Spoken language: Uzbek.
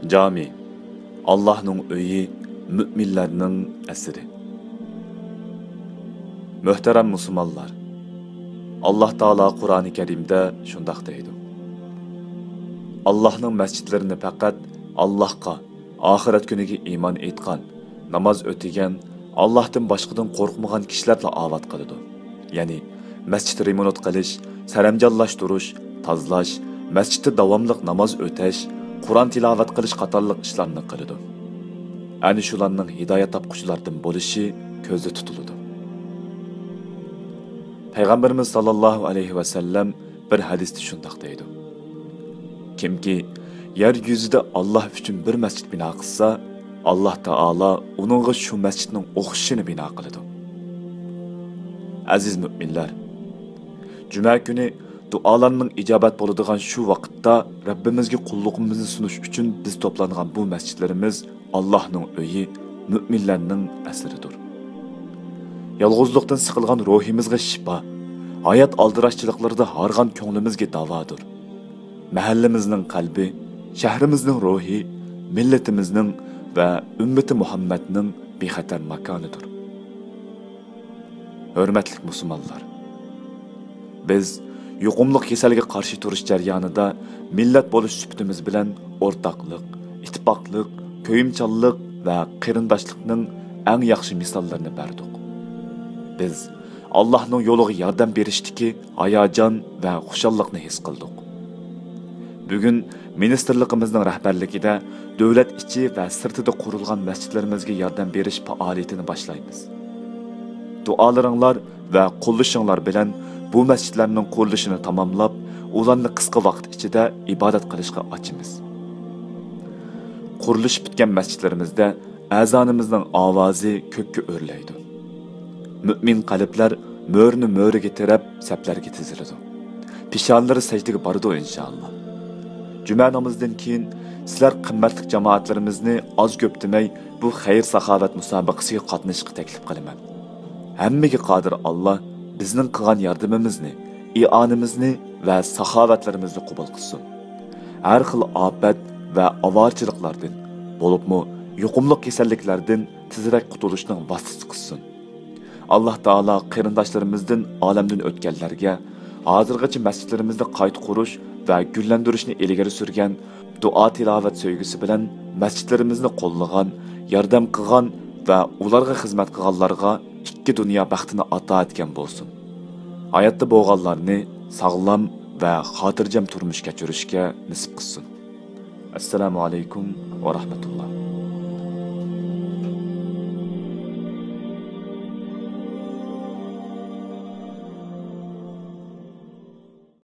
Cami, Allah'ның öyi, müminlerinin esiri. Möhtərəm Müslümanlar, Allah Taala Qur'an-ı Kerim'de şundaq deydi. Allah'ның məscidlərini faqat Allahqa, ahiret günüge iman etqan, namaz ötügen, Allah'tan başqadan qorxmagan kişilərlə avad qılıdı. Yani məscid remonat qilish, saramjallashtirish, tozlash, məsciddə davamlıq namaz ötəş, Qur'an tilavat qilish qatorliq ishlarni qiladi. Ani shularning hidoyat topquchilardan bo'lishi ko'zda tutiladi. Payg'ambarimiz sallallohu alayhi va sallam bir hadisda shundoq deydi. Kimki yer yuzida Alloh uchun bir masjid bino qilsa, Alloh taolo uningga shu masjidning o'xshishini bino qiladi. Aziz müminler, Cuma günü dualarning ijobat bo'ladigan shu vaqtda Rabbimizga qulluqimizni sunish uchun biz to'plangan bu masjidlarimiz Allohning uyi, müminlarning asridir. Yolg'izlikdan siqilgan ruhimizga shifo, hayot aldirashchiliklarida hargan ko'nglimizga davodir. Mahallamizning qalbi, shahrimizning ruhi, millatimizning va ummati Muhammadning bexatar makonidir. Hörmətli Müslümanlar, biz yuqumluq kasalga qarshi turish jarayonida millat bo'lish sübtimiz bilan o'rtaqlik, ittifoqlik, ko'yimchanlik va qarindoshlikning eng yaxshi misollarini berdik. Biz Allohning yo'liga yordam berishdagi hayajon va xushallikni his qildik. Bugun ministerligimizning rahbarligida davlat ichi va sirtida qurilgan masjidlarimizga yordam berish faoliyatini boshlaymiz. Dualaringlar va qo'llashinglar bilan bu masjidlarning qurilishini tamomlab, ularni qisqa vaqt ichida ibodat qilishga ochimiz. Qurilish bitgan masjidlarimizda azonimizning ovozi ko'kka o'rlaydi. Mümin qalblar mo'rni mo'riga tirab saflarga tiziladi. Pishonlari sajdaga boradi inshaalloh. Juma namozidan keyin sizlar qimmatli jamoatlarimizni oz ko'p demay bu xayr saxovat musobaqasiga qatnashishga taklif qilaman. Hammaga qodir Allah bizning qilgan yordamimizni, ionimizni va saxovatlarimizni qabul qilsin. Har xil ofat va avorchiliklardan, bo'libmi yuqumli kasalliklardan tezroq qutulishning vositasi qilsin. Alloh taolo qarindoshlarimizdan olamdan o'tganlarga hozirgacha masjidlarimizda qayta qurish va gullantirishni ilgari surgan duo tilovat sevgisi bilan masjidlarimizni qo'llagan, yordam qilgan va ularga xizmat qilganlarga ikki dunyo baxtini ato etgan bo'lsin. Hayotda bo'lganlarni sog'lom va xotirjam turmush kechirishga nasib qilsin. Assalomu alaykum va rahmatulloh.